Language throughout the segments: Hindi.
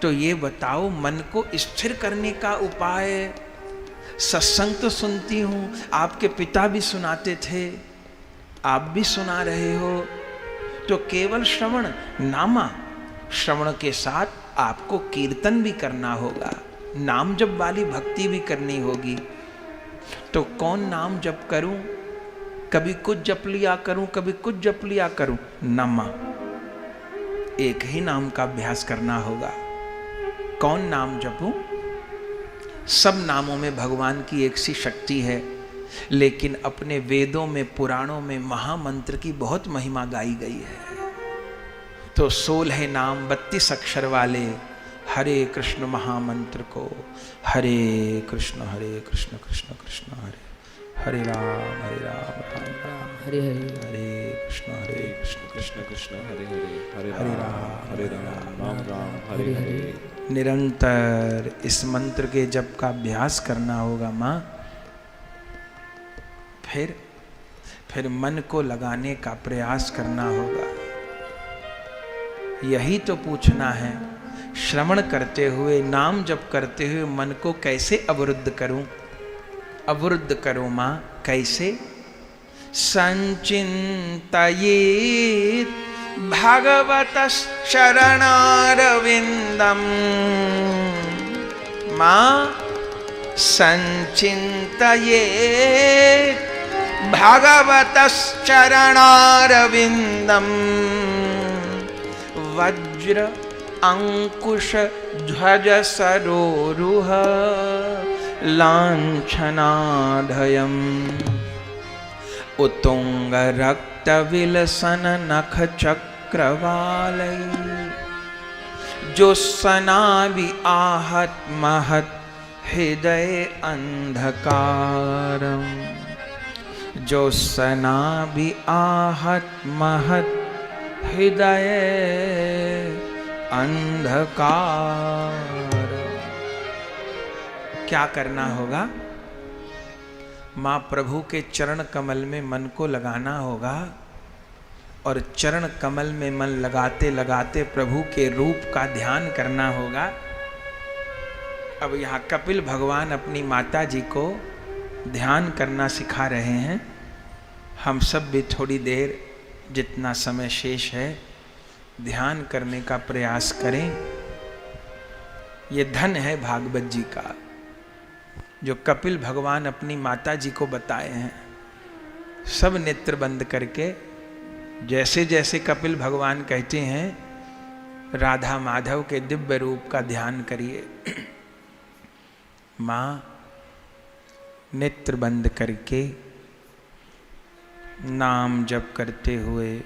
तो ये बताओ मन को स्थिर करने का उपाय। सत्संग तो सुनती हूं, आपके पिता भी सुनाते थे, आप भी सुना रहे हो, तो केवल श्रवण नामा, श्रवण के साथ आपको कीर्तन भी करना होगा, नाम जप वाली भक्ति भी करनी होगी। तो कौन नाम जप करूं? कभी कुछ जप लिया करूं, कभी कुछ जप लिया करूं। नामा, एक ही नाम का अभ्यास करना होगा। कौन नाम जपूं? सब नामों में भगवान की एक सी शक्ति है, लेकिन अपने वेदों में, पुराणों में महामंत्र की बहुत महिमा गाई गई है। तो 16 नाम 32 अक्षर वाले हरे कृष्ण महामंत्र को, हरे कृष्ण कृष्ण कृष्ण हरे, हरे राम राम राम हरे हरे, हरे कृष्ण कृष्ण कृष्ण हरे हरे, हरे राम राम हरे हरे। निरंतर इस मंत्र के जप का अभ्यास करना होगा माँ। फिर मन को लगाने का प्रयास करना होगा। यही तो पूछना है, श्रवण करते हुए, नाम जप करते हुए मन को कैसे अवरुद्ध करूं? अवरुद्ध करो माँ, कैसे? संचिन्तयेत् भगवतश्चरणारविन्दम्, माँ संचिन्तयेत् भगवतश्चरणारविन्दम्, वज्र अंकुश ध्वज सरोरुह लांछनाढयम्, उत्तुंग रक्त विलसन नख चक्रवालै, जो सनावि आहत महत हृदय अंधकारम, जो सनावि आहत महत हृदय अंधकार। क्या करना होगा? मां प्रभु के चरण कमल में मन को लगाना होगा, और चरण कमल में मन लगाते लगाते प्रभु के रूप का ध्यान करना होगा। अब यहाँ कपिल भगवान अपनी माता जी को ध्यान करना सिखा रहे हैं। हम सब भी थोड़ी देर, जितना समय शेष है, ध्यान करने का प्रयास करें। ये धन है भागवत जी का, जो कपिल भगवान अपनी माता जी को बताए हैं। सब नेत्र बंद करके, जैसे जैसे कपिल भगवान कहते हैं, राधा माधव के दिव्य रूप का ध्यान करिए। माँ नेत्र बंद करके नाम जप करते हुए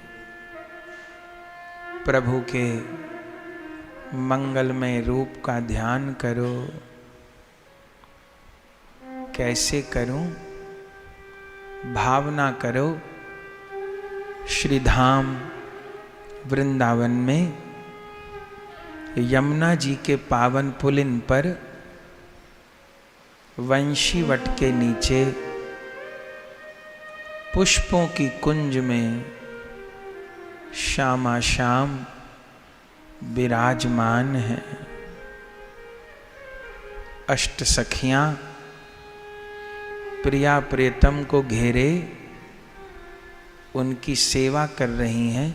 प्रभु के मंगलमय रूप का ध्यान करो। कैसे करूं? भावना करो, श्रीधाम वृंदावन में यमुना जी के पावन पुलिन पर वंशी वट के नीचे पुष्पों की कुंज में श्यामा श्याम विराजमान हैं। अष्ट सखियां प्रिया प्रियतम को घेरे उनकी सेवा कर रही हैं।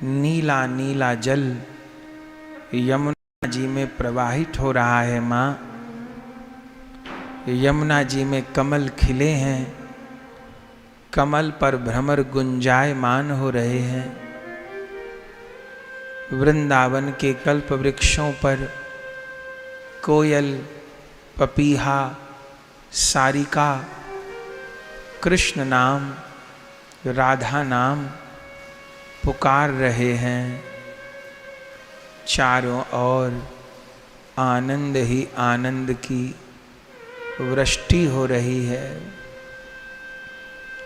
नीला नीला जल यमुना जी में प्रवाहित हो रहा है। माँ, यमुना जी में कमल खिले हैं, कमल पर भ्रमर गुंजायमान हो रहे हैं। वृंदावन के कल्प वृक्षों पर कोयल, पपीहा, सारिका कृष्ण नाम, राधा नाम पुकार रहे हैं। चारों ओर आनंद ही आनंद की वृष्टि हो रही है।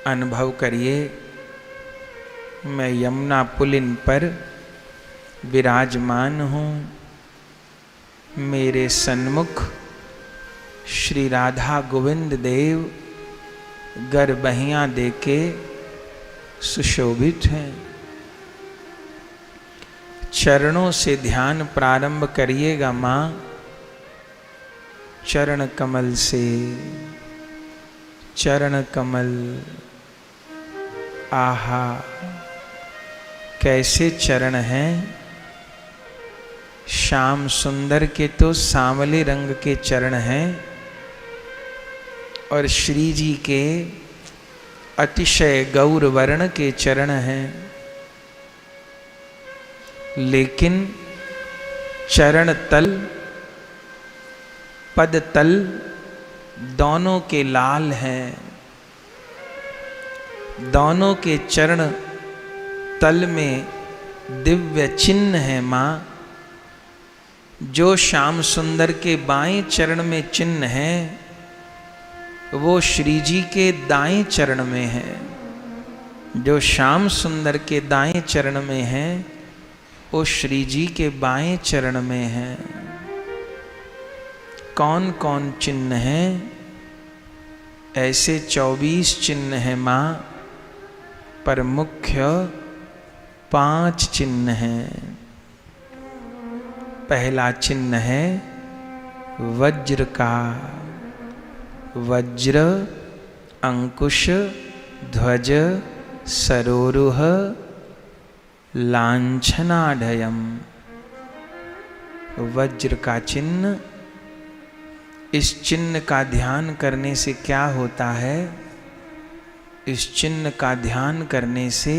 अनुभव करिए, मैं यमुना पुलिन पर विराजमान हूँ। मेरे सन्मुख श्री राधा गोविंद देव गरबहियाँ देके सुशोभित हैं। चरणों से ध्यान प्रारंभ करिएगा माँ, चरण कमल से। चरण कमल, आहा कैसे चरण हैं। श्याम सुंदर के तो सांवले रंग के चरण हैं और श्री जी के अतिशय गौर वर्ण के चरण हैं, लेकिन चरण तल पद तल दोनों के लाल हैं। दोनों के चरण तल में दिव्य चिन्ह है माँ। जो श्याम सुंदर के बाएं चरण में चिन्ह है वो श्री जी के दाएं चरण में है। जो श्याम सुंदर के दाएं चरण में है वो श्री जी के बाएं चरण में है। कौन कौन चिन्ह हैं? ऐसे 24 चिन्ह हैं माँ, पर मुख्य 5 चिन्ह हैं। पहला चिन्ह है वज्र का। वज्र, अंकुश, ध्वज, सरोरुह, लांछनाढयम। वज्र का चिन्ह। इस चिन्ह का ध्यान करने से क्या होता है? इस चिन्ह का ध्यान करने से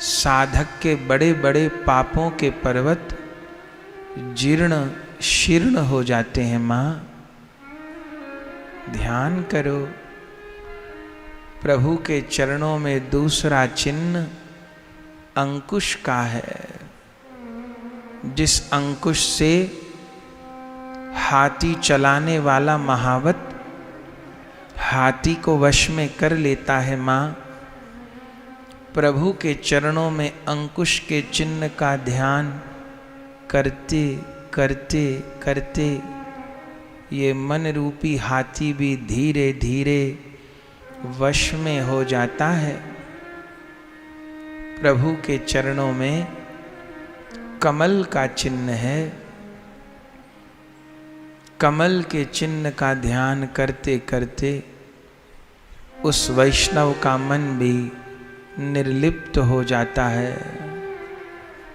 साधक के बड़े बड़े पापों के पर्वत जीर्ण शीर्ण हो जाते हैं माँ। ध्यान करो। प्रभु के चरणों में दूसरा चिन्ह अंकुश का है। जिस अंकुश से हाथी चलाने वाला महावत हाथी को वश में कर लेता है माँ। प्रभु के चरणों में अंकुश के चिन्ह का ध्यान करते करते करते ये मन रूपी हाथी भी धीरे धीरे वश में हो जाता है। प्रभु के चरणों में कमल का चिन्ह है। कमल के चिन्ह का ध्यान करते करते उस वैष्णव का मन भी निर्लिप्त हो जाता है,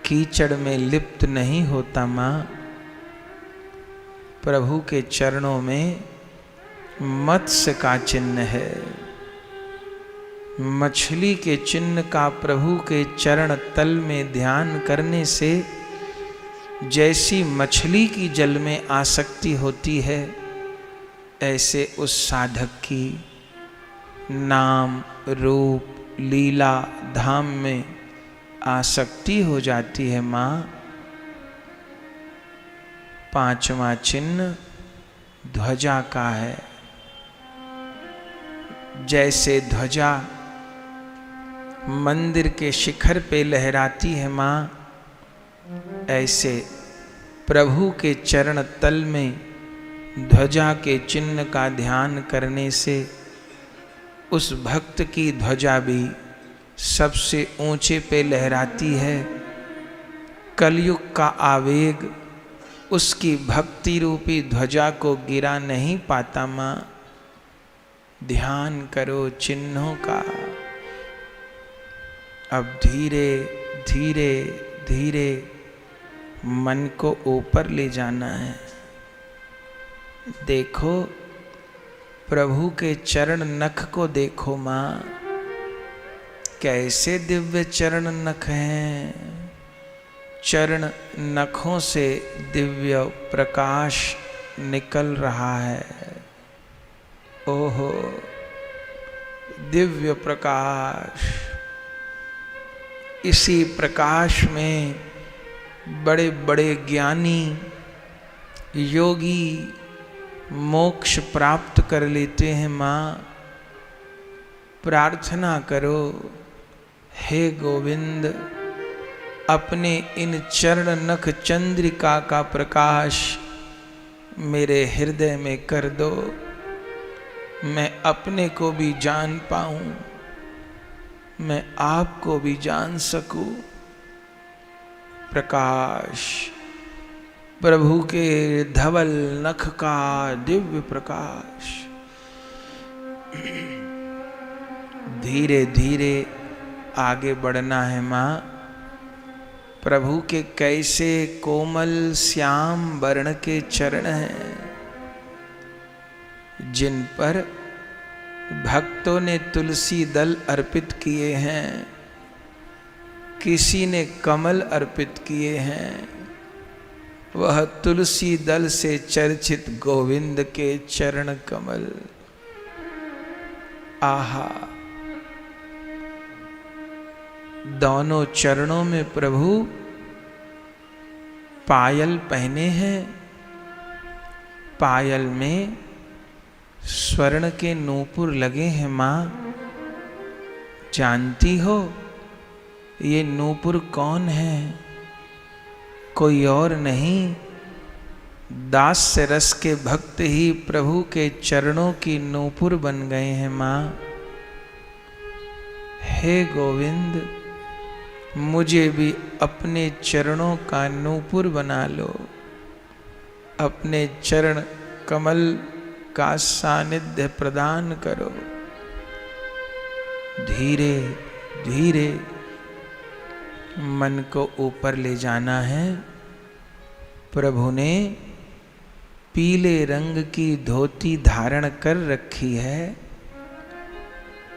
कीचड़ में लिप्त नहीं होता माँ। प्रभु के चरणों में मत्स्य का चिन्ह है। मछली के चिन्ह का प्रभु के चरण तल में ध्यान करने से जैसी मछली की जल में आसक्ति होती है, ऐसे उस साधक की नाम रूप लीला धाम में आसक्ति हो जाती है माँ। 5वां चिन्ह ध्वजा का है। जैसे ध्वजा मंदिर के शिखर पे लहराती है माँ, ऐसे प्रभु के चरण तल में ध्वजा के चिन्ह का ध्यान करने से उस भक्त की ध्वजा भी सबसे ऊंचे पे लहराती है। कलयुग का आवेग उसकी भक्ति रूपी ध्वजा को गिरा नहीं पाता माँ। ध्यान करो चिन्हों का। अब धीरे धीरे धीरे मन को ऊपर ले जाना है। देखो प्रभु के चरण नख को देखो माँ, कैसे दिव्य चरण नख हैं। चरण नखों से दिव्य प्रकाश निकल रहा है। ओहो दिव्य प्रकाश। इसी प्रकाश में बड़े बड़े ज्ञानी योगी मोक्ष प्राप्त कर लेते हैं माँ। प्रार्थना करो, हे गोविंद अपने इन चरण नख चंद्रिका का प्रकाश मेरे हृदय में कर दो, मैं अपने को भी जान पाऊं, मैं आपको भी जान सकूं। प्रकाश, प्रभु के धवल नख का दिव्य प्रकाश। धीरे धीरे आगे बढ़ना है माँ। प्रभु के कैसे कोमल श्याम वर्ण के चरण हैं, जिन पर भक्तों ने तुलसी दल अर्पित किए हैं, किसी ने कमल अर्पित किए हैं। वह तुलसी दल से चर्चित गोविंद के चरण कमल, आहा। दोनों चरणों में प्रभु पायल पहने हैं। पायल में स्वर्ण के नूपुर लगे हैं माँ। जानती हो ये नूपुर कौन है? कोई और नहीं, दास्य रस के भक्त ही प्रभु के चरणों की नूपुर बन गए हैं माँ। हे गोविंद, मुझे भी अपने चरणों का नूपुर बना लो, अपने चरण कमल का सानिध्य प्रदान करो। धीरे धीरे मन को ऊपर ले जाना है। प्रभु ने पीले रंग की धोती धारण कर रखी है,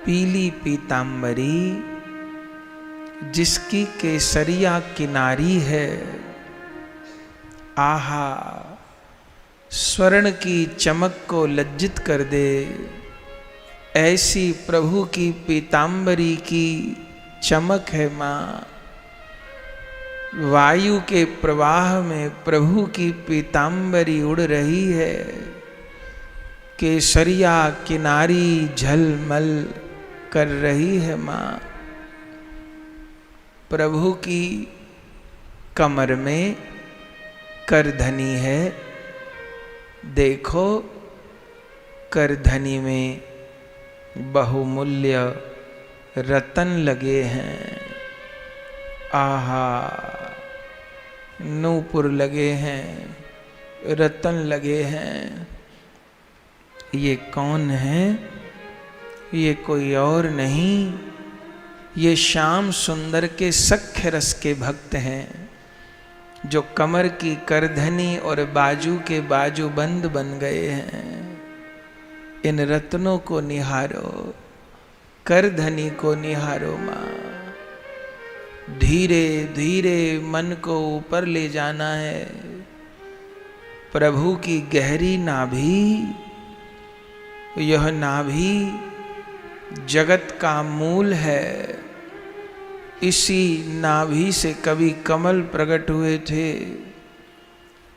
पीली पीतांबरी जिसकी केसरिया किनारी है। आहा, स्वर्ण की चमक को लज्जित कर दे, ऐसी प्रभु की पीतांबरी की चमक है माँ। वायु के प्रवाह में प्रभु की पीतांबरी उड़ रही है, केसरिया किनारी झलमल कर रही है माँ। प्रभु की कमर में करधनी है, देखो करधनी में बहुमूल्य रतन लगे हैं। आहा, नूपुर लगे हैं, रतन लगे हैं। ये कौन है? ये कोई और नहीं, ये श्याम सुंदर के सख्य रस के भक्त हैं, जो कमर की करधनी और बाजू के बाजूबंद बन गए हैं। इन रत्नों को निहारो, करधनी को निहारो माँ। धीरे धीरे मन को ऊपर ले जाना है। प्रभु की गहरी नाभि, यह नाभि जगत का मूल है। इसी नाभि से कभी कमल प्रकट हुए थे,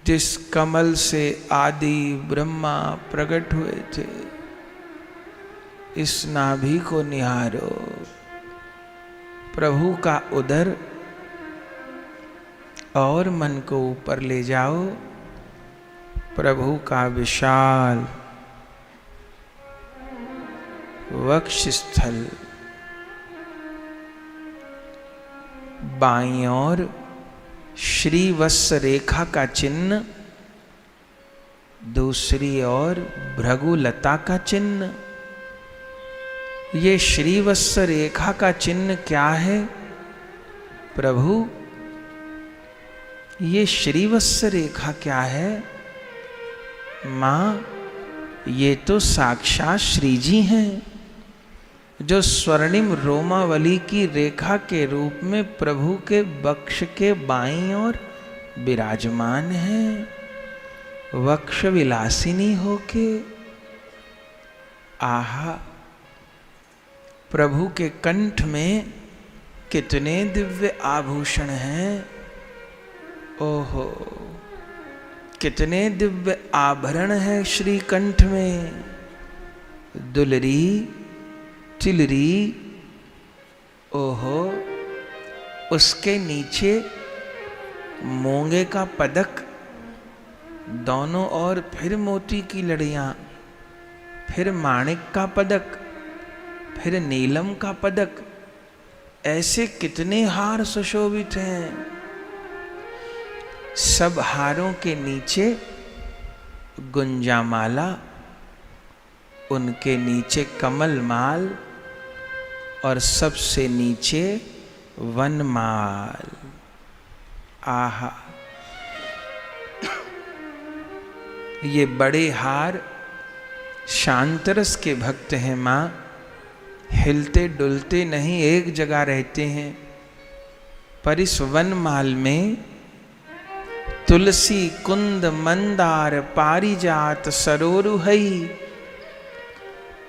जिस कमल से आदि ब्रह्मा प्रकट हुए थे। इस नाभि को निहारो। प्रभु का उदर, और मन को ऊपर ले जाओ। प्रभु का विशाल वक्षस्थल, बाईं ओर श्रीवत्स रेखा का चिन्ह, दूसरी ओर भृगुलता का चिन्ह। ये श्रीवत्स रेखा का चिन्ह क्या है प्रभु? ये श्रीवत्स रेखा क्या है माँ? ये तो साक्षात श्री जी हैं, जो स्वर्णिम रोमावली की रेखा के रूप में प्रभु के वक्ष के बाईं ओर विराजमान हैं, वक्ष विलासिनी होके। आहा, प्रभु के कंठ में कितने दिव्य आभूषण हैं। ओहो, कितने दिव्य आभरण हैं श्री कंठ में। दुलरी, चिलरी, ओहो, उसके नीचे मूंगे का पदक, दोनों ओर फिर मोती की लड़ियां, फिर माणिक का पदक, फिर नीलम का पदक। ऐसे कितने हार सुशोभित हैं। सब हारों के नीचे गुंजामाला, उनके नीचे कमल माल और सबसे नीचे वनमाल। आहा, ये बड़े हार शांतरस के भक्त हैं माँ, हिलते डुलते नहीं, एक जगह रहते हैं। पर इस वनमाल में तुलसी कुंद मंदार पारिजात सरोरुहई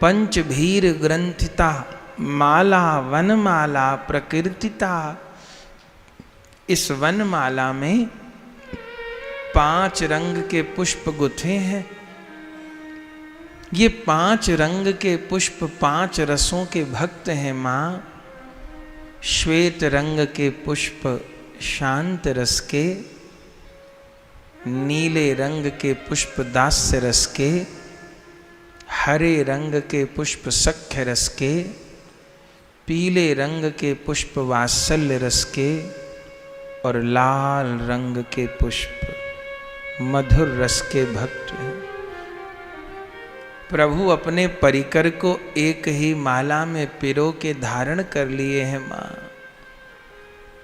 पंचभीर ग्रंथिता माला वनमाला प्रकीर्तिता। इस वनमाला में 5 रंग के पुष्प गुथे हैं। ये 5 रंग के पुष्प 5 रसों के भक्त हैं माँ। श्वेत रंग के पुष्प शांत रस के, नीले रंग के पुष्प दास्य रस के, हरे रंग के पुष्प सख्य रस के, पीले रंग के पुष्प वात्सल्य रस के और लाल रंग के पुष्प मधुर रस के भक्त हैं। प्रभु अपने परिकर को एक ही माला में पिरो के धारण कर लिए हैं माँ।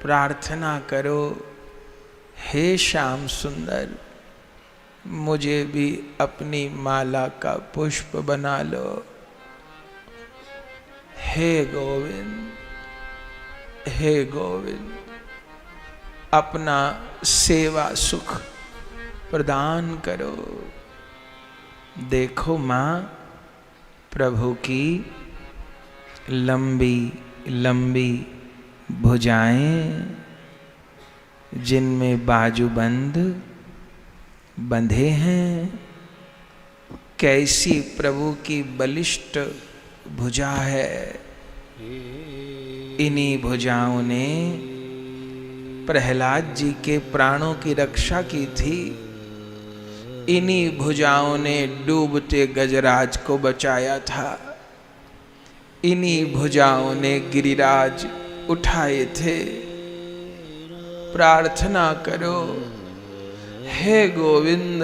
प्रार्थना करो, हे श्याम सुंदर, मुझे भी अपनी माला का पुष्प बना लो। हे गोविंद, हे गोविंद, अपना सेवा सुख प्रदान करो। देखो माँ, प्रभु की लंबी लंबी भुजाएं, जिनमें बाजूबंद बंधे हैं। कैसी प्रभु की बलिष्ठ भुजा है। इन्हीं भुजाओं ने प्रहलाद जी के प्राणों की रक्षा की थी। इन्हीं भुजाओं ने डूबते गजराज को बचाया था। इन्हीं भुजाओं ने गिरिराज उठाए थे। प्रार्थना करो, हे गोविंद,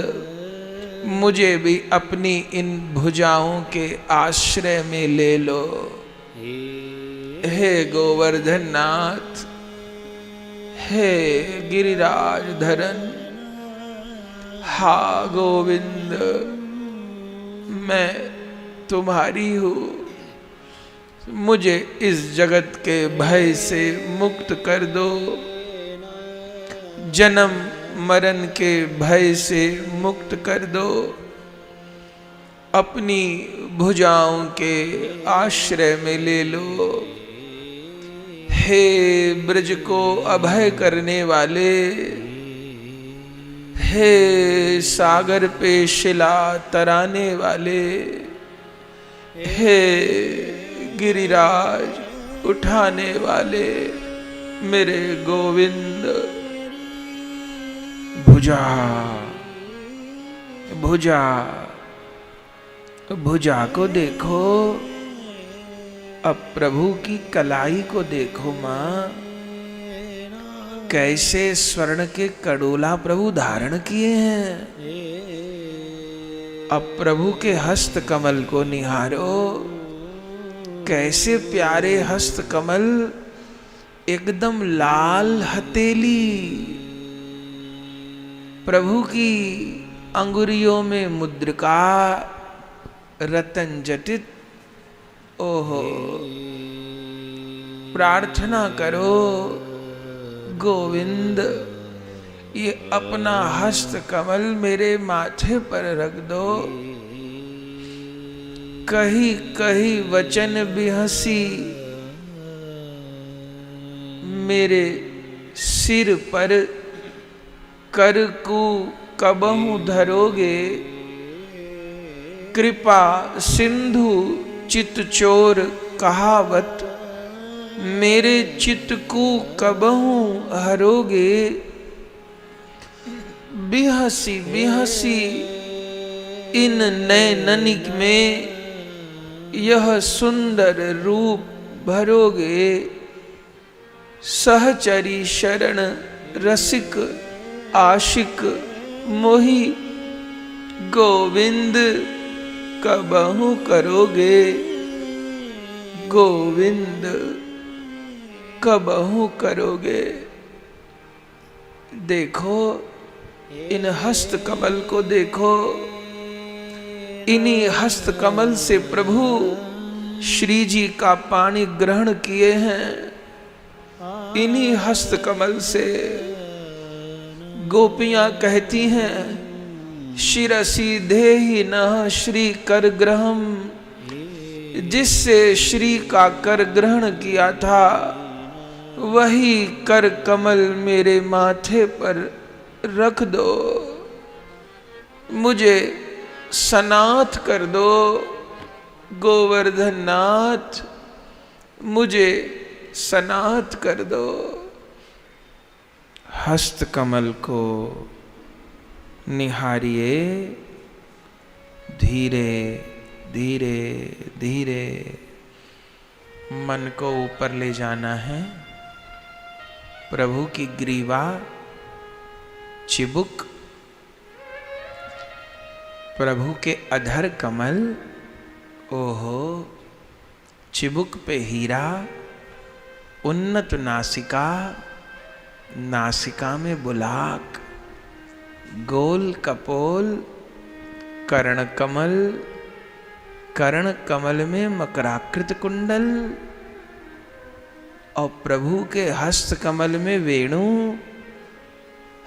मुझे भी अपनी इन भुजाओं के आश्रय में ले लो। हे गोवर्धन नाथ, हे गिरिराज धरन, हा गोविंद, मैं तुम्हारी हूँ। मुझे इस जगत के भय से मुक्त कर दो। जन्म मरण के भय से मुक्त कर दो। अपनी भुजाओं के आश्रय में ले लो। हे ब्रज को अभय करने वाले, हे सागर पे शिला तराने वाले, हे गिरिराज उठाने वाले, मेरे गोविंद, भुजा भुजा भुजा को देखो। अब प्रभु की कलाई को देखो माँ, कैसे स्वर्ण के कड़ोला प्रभु धारण किए हैं। अब प्रभु के हस्त कमल को निहारो, कैसे प्यारे हस्त कमल, एकदम लाल हथेली। प्रभु की अंगुरियों में मुद्रिका, रतन जटित। ओहो, प्रार्थना करो, गोविंद, ये अपना हस्त कमल मेरे माथे पर रख दो। कही कही वचन बिहसी, मेरे सिर पर कर को कबहू धरोगे। कृपा सिंधु चित चोर कहावत, मेरे चित्त को कबहू हरोगे। बिहसी बिहसी इन नैननिक में यह सुंदर रूप भरोगे। सहचरी शरण रसिक आशिक मोही गोविंद कबहू करोगे, गोविंद कबहू करोगे। देखो इन हस्त कमल को देखो, इन्हीं हस्त कमल से प्रभु श्री जी का पानी ग्रहण किए हैं। इन्हीं हस्त कमल से गोपियां कहती हैं, शिरसी देहि नः श्री कर ग्रहम, जिससे श्री का कर ग्रहण किया था वही कर कमल मेरे माथे पर रख दो, मुझे सनाथ कर दो गोवर्धन नाथ, मुझे सनाथ कर दो। हस्त कमल को निहारिए, धीरे धीरे धीरे मन को ऊपर ले जाना है। प्रभु की ग्रीवा, चिबुक, प्रभु के अधर कमल, ओहो, चिबुक पे हीरा, उन्नत नासिका, नासिका में बुलाक, गोल कपोल, कर्ण कमल, कर्ण कमल में मकराकृत कुंडल, और प्रभु के हस्त कमल में वेणु,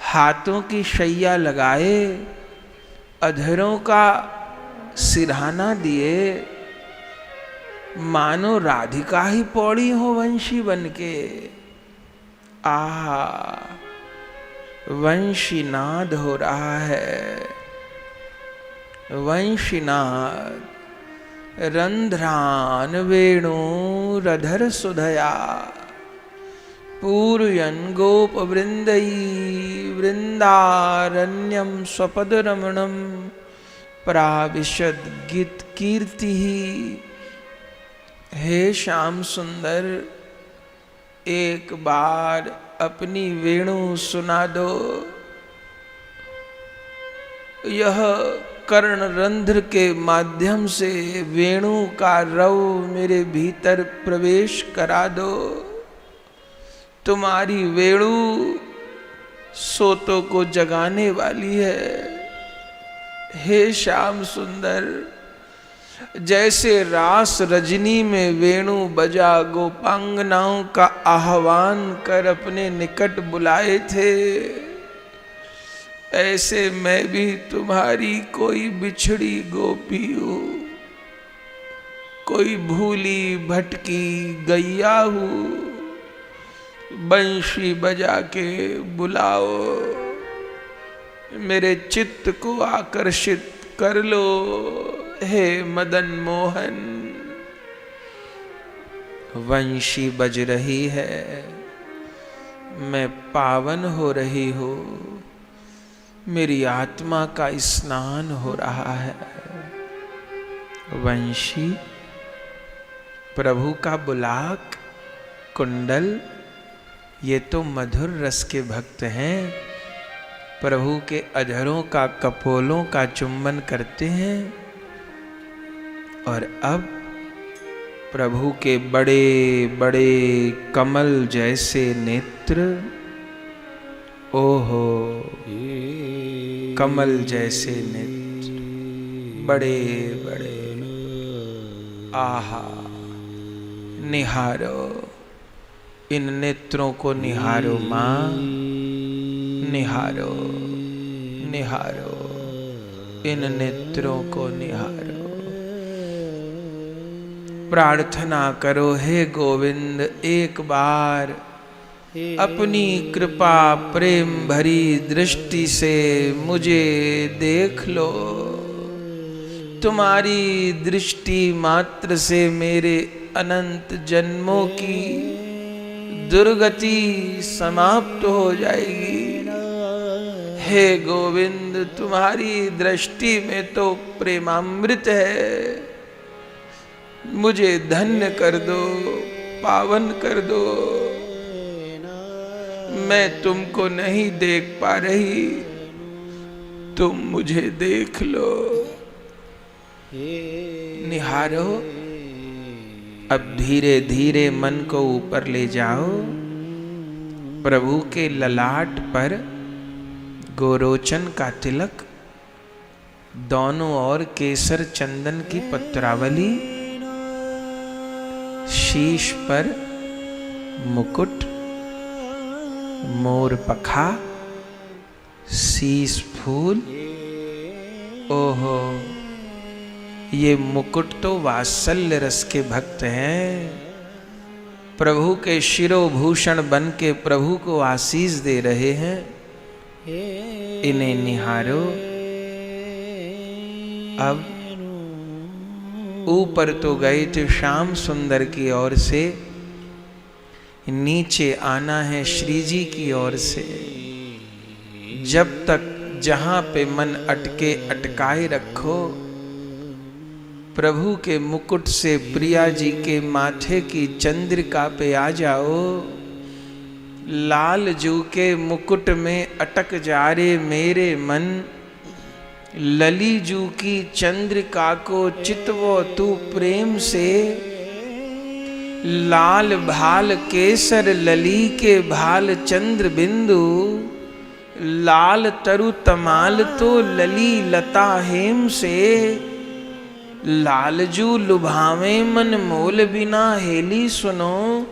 हाथों की शैया लगाए, अधरों का सिरहाना दिए, मानो राधिका ही पौड़ी हो वंशी बनके। आहा, वंशीनाद हो रहा है, वंशीनाद। रंध्रान वेणुरधर सुधया, पूरयन् गोप वृंदई वृंदारण्यम स्वपद रमणम, प्राविशद गीत कीर्ति। हे श्याम सुंदर, एक बार अपनी वेणु सुना दो। यह कर्ण रंध्र के माध्यम से वेणु का रव मेरे भीतर प्रवेश करा दो। तुम्हारी वेणु सोतों को जगाने वाली है। हे श्याम सुंदर, जैसे रास रजनी में वेणु बजा गोपांगनाओं का आह्वान कर अपने निकट बुलाए थे, ऐसे मैं भी तुम्हारी कोई बिछड़ी गोपी हूँ, कोई भूली भटकी गैया हूँ। बंशी बजा के बुलाओ, मेरे चित्त को आकर्षित कर लो। हे मदन मोहन, वंशी बज रही है, मैं पावन हो रही हूँ, मेरी आत्मा का स्नान हो रहा है। वंशी, प्रभु का बुलाक, कुंडल, ये तो मधुर रस के भक्त हैं। प्रभु के अधरों का, कपोलों का चुंबन करते हैं। और अब प्रभु के बड़े बड़े कमल जैसे नेत्र, ओहो, कमल जैसे नेत्र, बड़े बड़े, आहा, निहारो, इन नेत्रों को निहारो मां, निहारो, निहारो, इन नेत्रों को निहारो। प्रार्थना करो, हे गोविंद, एक बार अपनी कृपा प्रेम भरी दृष्टि से मुझे देख लो। तुम्हारी दृष्टि मात्र से मेरे अनंत जन्मों की दुर्गति समाप्त हो जाएगी। हे गोविंद, तुम्हारी दृष्टि में तो प्रेमामृत है। मुझे धन्य कर दो, पावन कर दो। मैं तुमको नहीं देख पा रही, तुम मुझे देख लो। निहारो। अब धीरे धीरे मन को ऊपर ले जाओ। प्रभु के ललाट पर गोरोचन का तिलक, दोनों ओर केसर चंदन की पत्रावली, शीश पर मुकुट, मोर पखा, शीस फूल। ओहो, ये मुकुट तो वात्सल्य रस के भक्त हैं। प्रभु के शिरोभूषण बन के प्रभु को आशीष दे रहे हैं। इन्हें निहारो। अब ऊपर तो गए थे श्याम सुंदर की ओर से, नीचे आना है श्री जी की ओर से। जब तक जहां पे मन अटके अटकाए रखो। प्रभु के मुकुट से प्रिया जी के माथे की चंद्रिका पे आ जाओ। लाल जू के मुकुट में अटक जा रे मेरे मन, लली जू की चंद्रिका को चितवो तू प्रेम से। लाल भाल केसर लली के भाल चंद्र बिंदु, लाल तरु तमाल तो लली लता हेम से। लालजू लुभावे मन मोल बिना हेली सुनो,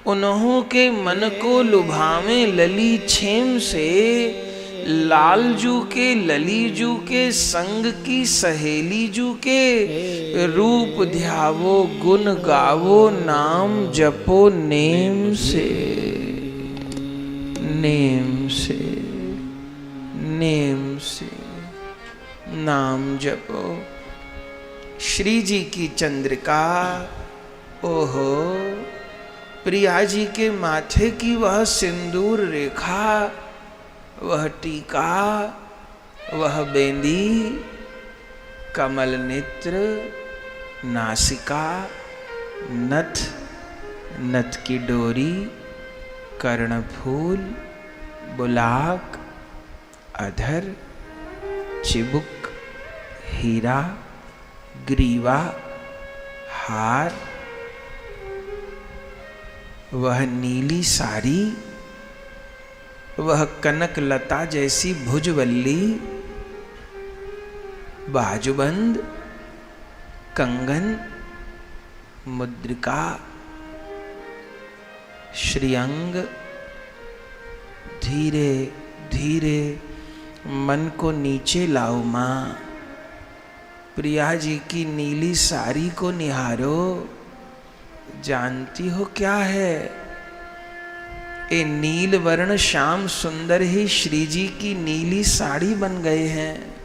उन्हों के मन को लुभावे लली छेम से। लालजू के ललीजू के संग की सहेली जू के, रूप ध्यावो गुण गावो नाम जपो नेम से। नेम से, नेम से नाम जपो। श्री जी की चंद्रिका, ओहो, प्रिया जी के माथे की वह सिंदूर रेखा, वह टीका, वह बेंदी, कमल नेत्र, नासिका, नथ, नथ की डोरी, कर्णफूल, बुलाक, अधर, चिबुक, हीरा, ग्रीवा, हार, वह नीली साड़ी, वह कनक लता जैसी भुजवल्ली, बाजूबंद, कंगन, मुद्रिका, श्रीअंग। धीरे धीरे मन को नीचे लाओ मां। प्रिया जी की नीली साड़ी को निहारो। जानती हो क्या है? ए नील वर्ण श्याम सुंदर ही श्री जी की नीली साड़ी बन गए हैं।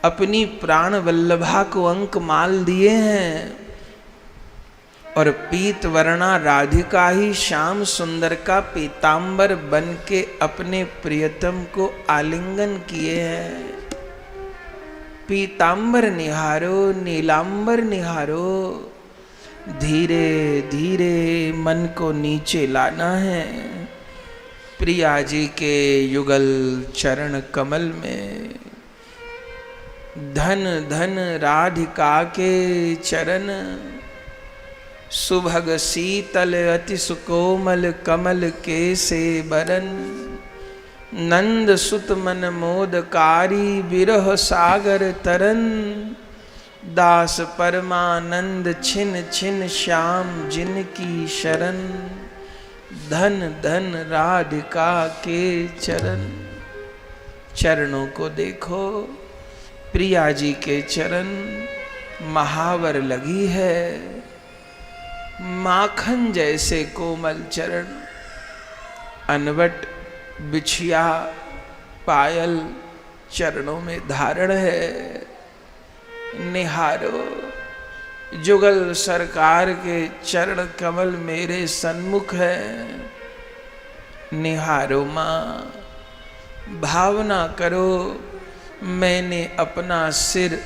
अपनी प्राण वल्लभा को अंक माल दिए हैं। और पीत वर्णा राधिका ही श्याम सुंदर का पीतांबर बन के अपने प्रियतम को आलिंगन किए हैं। पीतांबर निहारो, नीलांबर निहारो। धीरे धीरे मन को नीचे लाना है। प्रिया जी के युगल चरण कमल में धन धन राधिका के चरण। सुभग शीतल अति सुकोमल कमल के से बरन। नंद सुत मन मोदकारी विरह सागर तरन। दास परमानंद छिन छिन श्याम जिनकी शरण। धन धन राधिका के चरण। चरणों को देखो, प्रिया जी के चरण महावर लगी है। माखन जैसे कोमल चरण। अनवट बिछिया पायल चरणों में धारण है। निहारो, जुगल सरकार के चरण कमल मेरे सन्मुख है। निहारो मां, भावना करो मैंने अपना सिर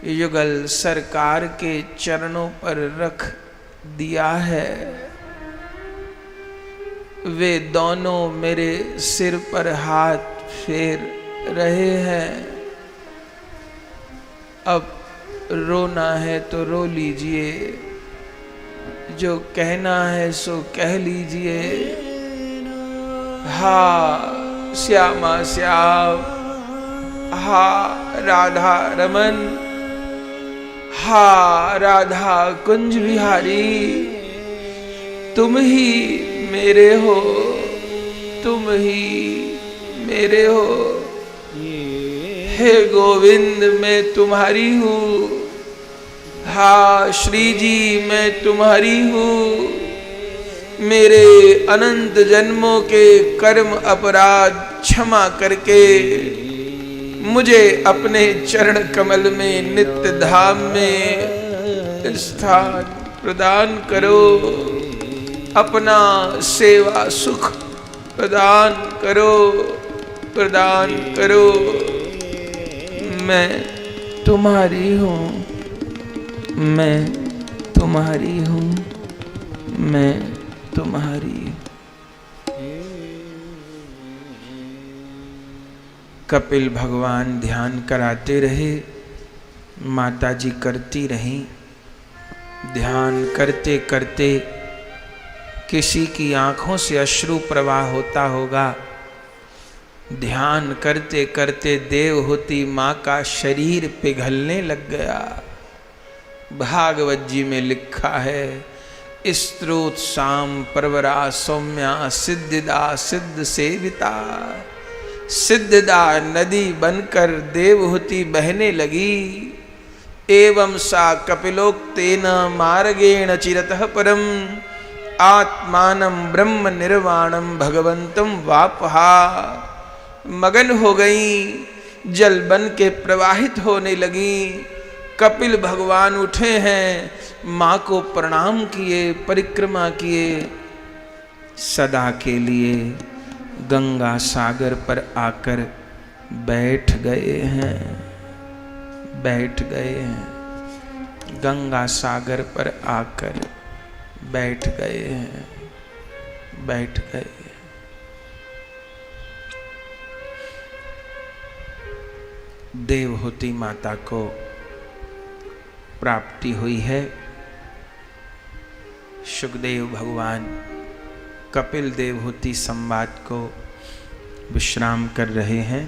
युगल सरकार के चरणों पर रख दिया है। वे दोनों मेरे सिर पर हाथ फेर रहे हैं। अब रोना है तो रो लीजिए, जो कहना है सो कह लीजिए। हा श्यामा श्याम, हा राधा रमन, हा राधा कुंज विहारी, तुम ही मेरे हो, तुम ही मेरे हो। हे गोविंद मैं तुम्हारी हूँ, हा श्री जी मैं तुम्हारी हूँ। मेरे अनंत जन्मों के कर्म अपराध क्षमा करके मुझे अपने चरण कमल में नित्य धाम में स्थान प्रदान करो। अपना सेवा सुख प्रदान करो, प्रदान करो। मैं तुम्हारी हूँ, मैं तुम्हारी हूँ, मैं तुम्हारी। कपिल भगवान ध्यान कराते रहे, माताजी करती रहीं। ध्यान करते करते किसी की आंखों से अश्रु प्रवाह होता होगा। ध्यान करते करते देवहूति माँ का शरीर पिघलने लग गया। भागवत जी में लिखा है, स्त्रोत साम परवरा सौम्या सिद्धिदा सिद्ध सेविता। सिद्धदा नदी बनकर देवहूति बहने लगी। एवं सा कपिलोक्तेन मार्गेण चिरतः परम आत्मानं ब्रह्म निर्वाणम भगवंतम वापहा। मगन हो गई, जल बन के प्रवाहित होने लगी। कपिल भगवान उठे हैं, माँ को प्रणाम किए, परिक्रमा किए। सदा के लिए गंगा सागर पर आकर बैठ गए हैं, बैठ गए हैं। गंगा सागर पर आकर बैठ गए हैं, बैठ गए। देवहूति माता को प्राप्ति हुई है। शुकदेव भगवान कपिल देवहूति संवाद को विश्राम कर रहे हैं।